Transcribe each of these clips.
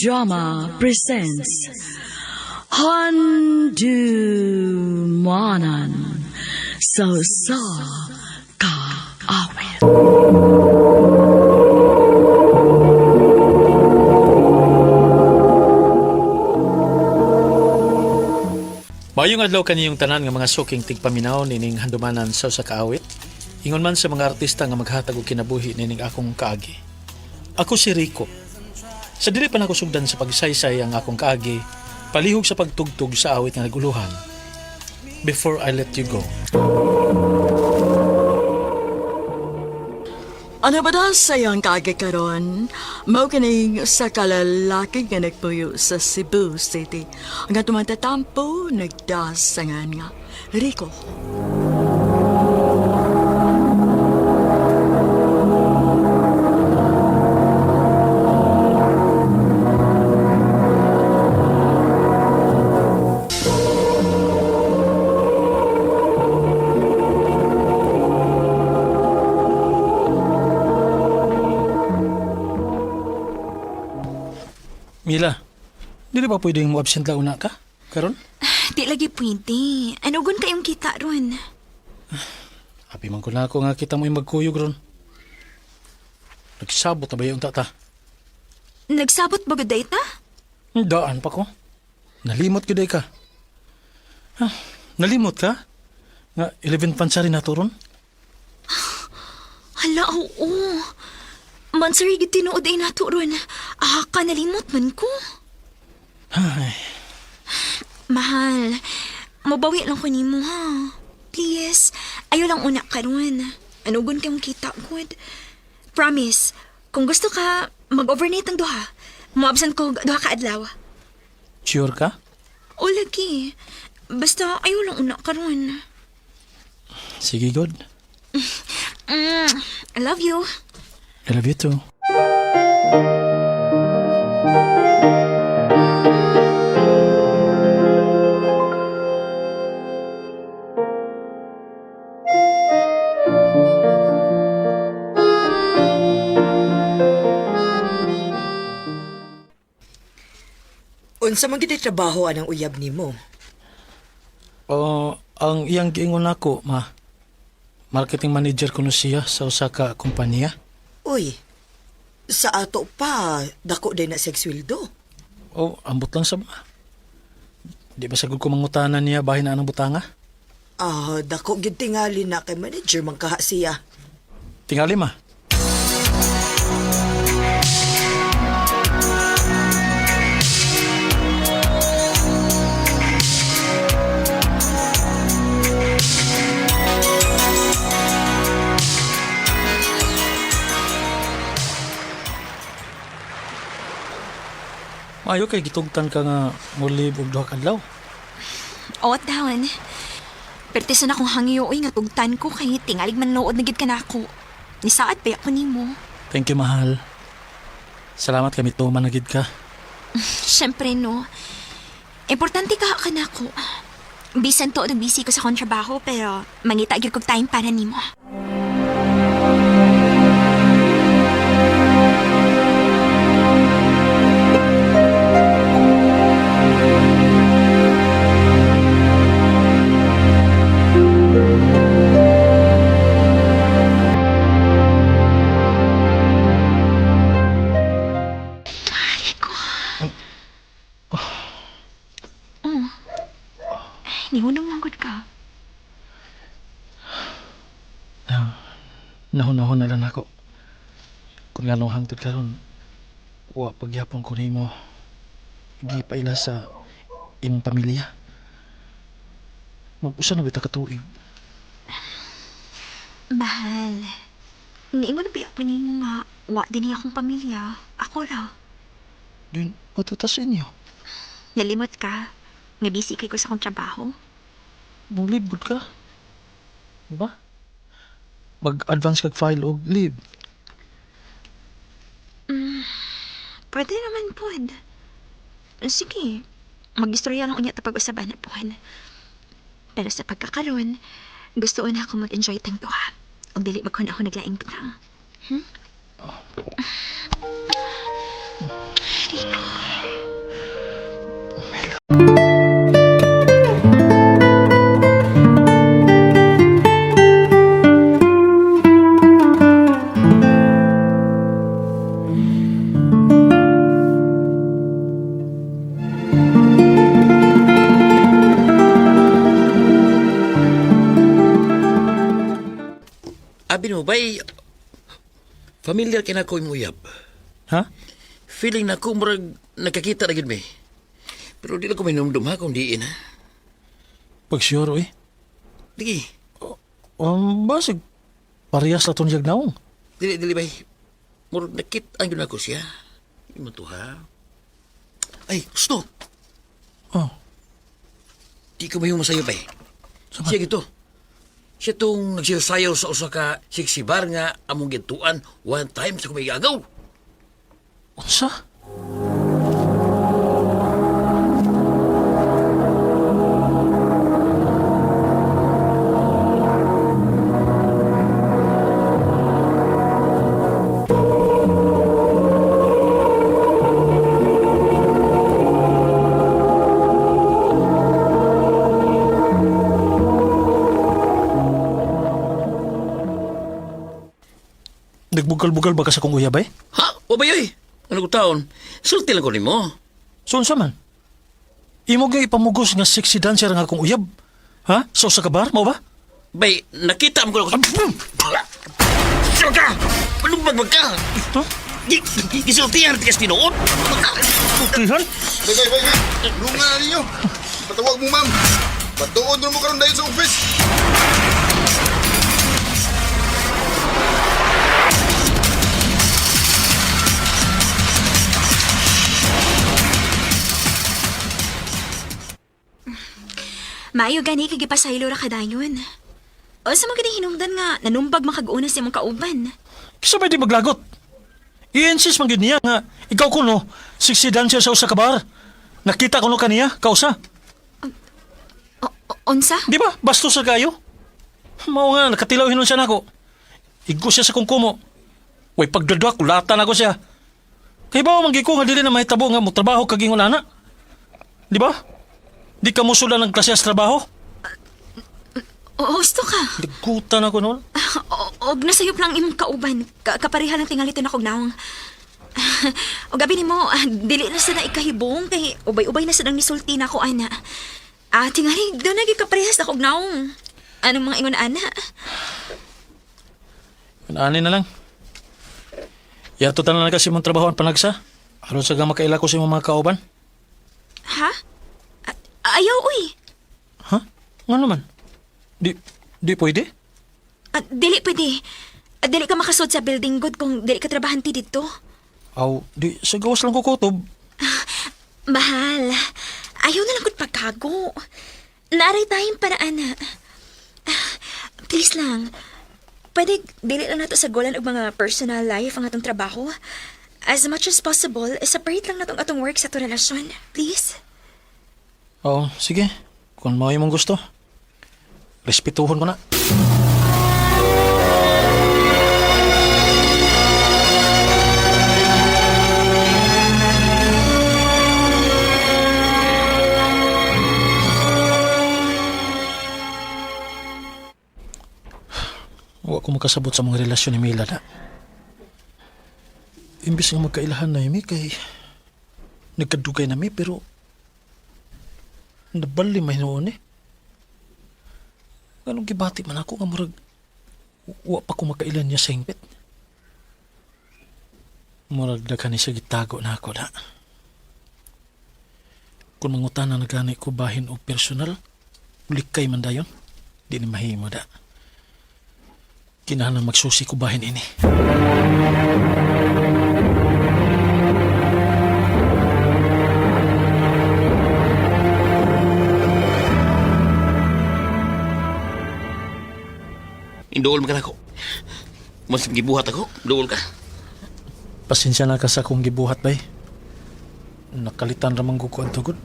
Drama presents Handumanan So Ka Awit. Mayong adlaw kaniyong tanan nga mga suking tigpaminaw nining handumanan sa kaawit. Ingon man sa mga artista nga maghatag og kinabuhi nining akong kaagi. Ako si Rico. Sa dili pa nako sugdan sa pagsaysay ang akong kaagi, palihog sa pagtugtog sa awit nga naguluhan. Before I Let You Go. Ano ba daw sayang kaagi karon? Mao kining sa kalalaki nga nagpuyo sa Cebu City. Ang tumatatampo nagdasangan nga Rico. Mila, dili ba pwedeng mo absent la una ka? Karon? Di lagi pwede. Ano gun kayong kita ron? Happy man ko na ako nga kita mo yung magkuyog ron. Nagsabot na ba yung tata? Nagsabot ba gaday ta? Daan pa ko. Nalimot ko day ka. Nalimot ka? Nga 11 pansari na to ron? Hala, oo. Mansari gid tinuod ay nato ron. Ka nalimot man ko. Ay, Mahal, mabawi lang ko nimo ha. Please, ayaw lang una karon. Ano gun kayong kita good? Promise, kung gusto ka, mag-overnight ang duha. Mo-absent ko duha ka adlaw. sure ka? O lagi. Basta ayaw lang una karon. Sige, God. I love you. I love you too. Unsa man gid trabaho anang uyab nimo? Ang iyang giingon ako, ma. Marketing manager ko no siya sa usa ka kompanya. Uy, sa ato pa, dako day na seg sweldo. Ambot lang sa ba? Di ba sagod ko mangutanan niya bahin na anong butanga? Dako gid tingali na kay manager man kaha siya. Tingali, ma. Maayo kay gitugtan ka nga mulib og duha ka adlaw. O, taon. Pertisan akong hangiyoy nga tugtan ko kay tingalig man nood na gid ka na ako. Nisaad pa ako nimo. Thank you, mahal. Salamat kami tuman na gid ka. Siyempre, no. Importante ka na ako. Bisan to, busy ko sa kontrabaho, pero mangita gyud kog time para nimo. Nihunong manggod ka. Nahon-nahon na lang ako. Kung nga nung hangtod ka ron, pagyapon ko nimo. Hindi pa ila sa imong pamilya. Mag-usa na ba ita katuig? Mahal. Hindi mo nabiyak pa ninyo nga. Wa din niya akong pamilya. Ako raw. Din, matutas inyo. Nalimot ka. Nga busy kay ko sa akong trabaho. Maglibod ka. Diba? Mag-advance kag file og leave. Pwede naman po. Sige. Mag-istorya lang unya tapag usaban na po. Pero sa pagkakaroon, gusto na ako mag-enjoy tang duha. O dili magkuna ako naglaing butang. Rico. Abi mo ba'y familiar kina ko yung uyab? Ha? Feeling na ko murag nakakita na gid me. Pero di na ko minumdum ha kung diin ha. Pag sure, uy. Digi, Basig, parehas na itong yagnaong. dili ba'y murag nakit ang yun ako siya. Imo to ha. Ay, stop! Oh, Di ko mahiyo masayo ba'y. Siya gito. Siya tong nagsisayaw sa usa ka siksibar nga among gintuan one time sa kumigagaw. unsa? Nagbugal-bugal ba ka sa kong uyab, eh? Ha? O ba yoy? Ano ko taon? Sulti lang ko ni mo. So, unsa man? Imo nga ipamugos nga sexy dancer nga akong uyab. Ha? So, sa kabar, mo ba? Bay, nakita mo ko lang. Sino ka? Palumbag ka? Ito? Gisultihan tikas tinoon. Tihan? Bay. Lunga na ninyo. Patawag mo, ma'am. Patuod mo karon dahil sa office. Maayo gani kay gipasaylo ra kadayon. O sa mga gani hinungdan nga nanumbag makag-una sa imong kauban. Kisa ba di maglagot? I-insist man gid niya nga ikaw kuno, sexy dancer sa usa ka bar. Nakita ko no kaniya, kausa. Unsa? Di ba? Bastos sa kayo. Mao nga, nakatilaw hinon siya nako. Igo siya sa kungkumo. Way pagdadwak, kulatan ako siya. Kaya ba manggi ko nga dili na mahitabo nga mo trabaho kaging una na? Di ba? Di ka mo sula ng klase sa trabaho? O gusto ka? Ligutan ako noon. Og nasayop lang imong kauban. Kapareha lang tingali to na kog naong. O gabi ni mo, dili na sa na ikahibong kay ubay-ubay na sa nang nisulti na ko ana. Tingali doon na kaparehas na kog naong. Anong mga ingon ana? Ani na lang. Yato tanan na kasi mong trabahoan panagsa. Aron sa makaila ko sa imong mga kauban. Ha? Ayaw, uy. Ha? Nga naman? Di pwede? Dili pwede. Dili ka makasod sa building good kung dili ka trabahanti dito. Aw, di sa gawas lang ko kutob. Mahal. Ayaw na lang kung pagkago. Naaray tayong paraan na. Please lang. Pwede dili lang nato sa golan og mga personal life ang atong trabaho. As much as possible, separate lang natong atong work sa atong relasyon. Please? Oo, sige. Kung mo mong gusto. Respetuhon ko na. Huwag ko makasabot sa mga relasyon ni Mila na. Imbis nga magkailahan na yun, kay nagkadugay na mi, pero nabali may noon eh. Ganong gibati man ako nga murag wa pa ko makailan niya sa hingpit. Murag na kani siya gitago na ako na. Kung mangutana na gani ko bahin o personal, likay man dayon, di ni mahimo da. Kinahanglan magsusi ko bahin ini. Induol man ka ako. Mas gibuhat ako, duol ka. Pasensya na ka sa akong gibuhat bay. Nakalitan ramang ko ang tugod.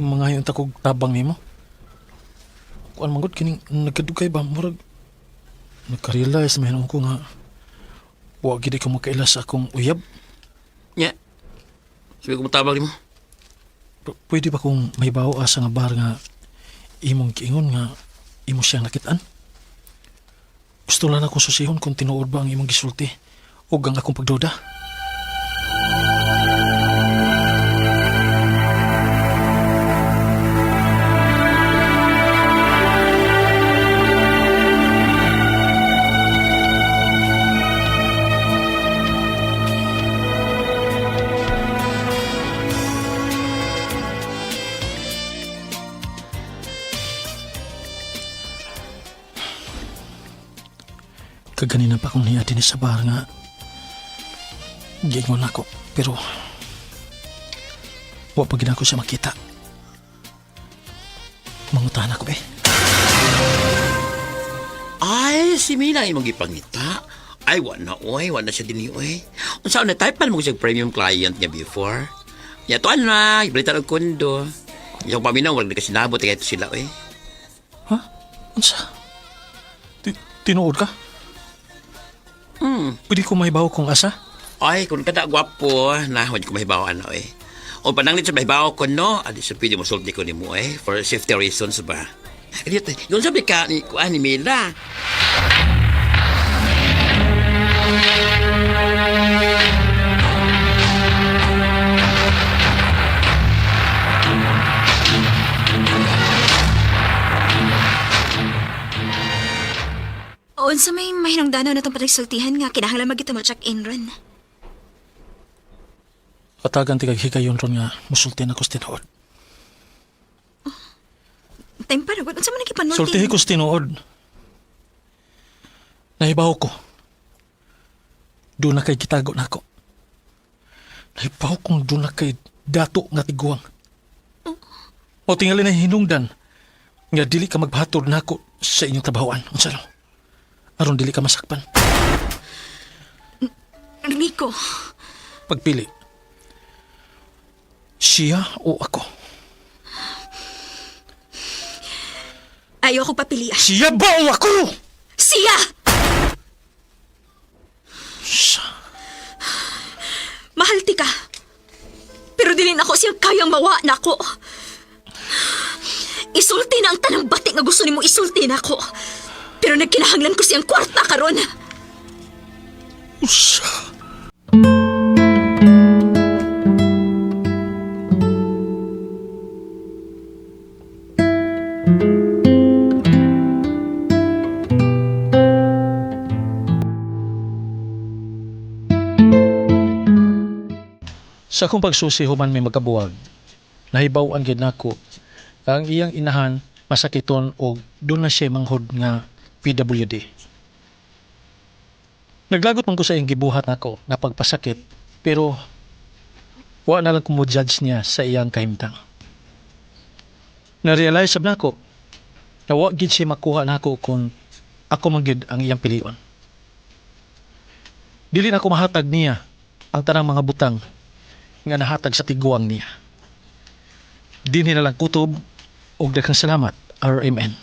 Mga yung takog tabang nimo. Kuan manggod kining nagkadugay ba murag nagka-realize mahinom ko nga wa gid ko makaila sa akong uyab. Nya. Sabi ko matabang ni mo. Pwede ba kung may bawo asa nga bar nga imong giingon nga imo siyang nakitaan? Gusto lang ako susihon kung tinuod ba ang imong gisulti o ang akong pagduda. Kaganina pa akong niya din sa bar nga giingon ako pero wa pa gina ko siya makita. Mangutahan ako Ay, si Mina imong gipangita. Ay, wala na siya din oy. Unsa na type pa mo siya premium client niya before? Ya tuan na, ibalita og kondo. Yung paminaw wala kasi nabot kay sila oy. Ha? Unsa? Tinuod ka? Pwede ko mahibaw kung asa? Ay, kung kada gwapo, na wala ko mahibaw ano eh. O pananglit sa mahibaw ko, no? Adi sa pwede mo sulti ko ni mo eh. For safety reasons ba? Yun sabi ka ni Mila. O, sa may mahinungdanaw na itong panagsultihan nga, kinahanglan magito mo check-in ron. Katagan tigag higayon ron nga musulti na ko sa tinuod. Time pa, nagod. Unsa man nagipanulti? Sultihi ko sa tinuod. Nahibaw ko. Doon na kay kitago na ako. Nahibaw kong doon na kay dato nga tiguang. O tingali na hinungdan nga dili ka magbahatod na ako sa inyong trabahoan. Unsa no? Aron dili ka masakpan. Rico, Pagpili. Siya o ako? ayaw ko papilian. Siya ba o ako? Siya! Mahalti ka. Pero dilin ako siyang kayang mawa na ako. Isulti na ang tanang bati nga gusto ni mo isulti na ako. Pero nagkinahanglan ko siyang kwarta karon. Usa. Sa akong pagsusi human may magkabuwag, nahibaw ang ginako ang iyang inahan masakiton o doon na siya manghod nga PWD. Naglagot man ko sa iyang gibuhat nako na pagpasakit pero wa na lang ko mo judge niya sa iyang kahimtang. Na-realize sab nako na wa gid siya makuha nako kung ako man gid ang iyang pilion. Dili na ko mahatag niya ang tanang mga butang nga nahatag sa tiguang niya. Dinhi na lang kutob og daghang salamat, RMN.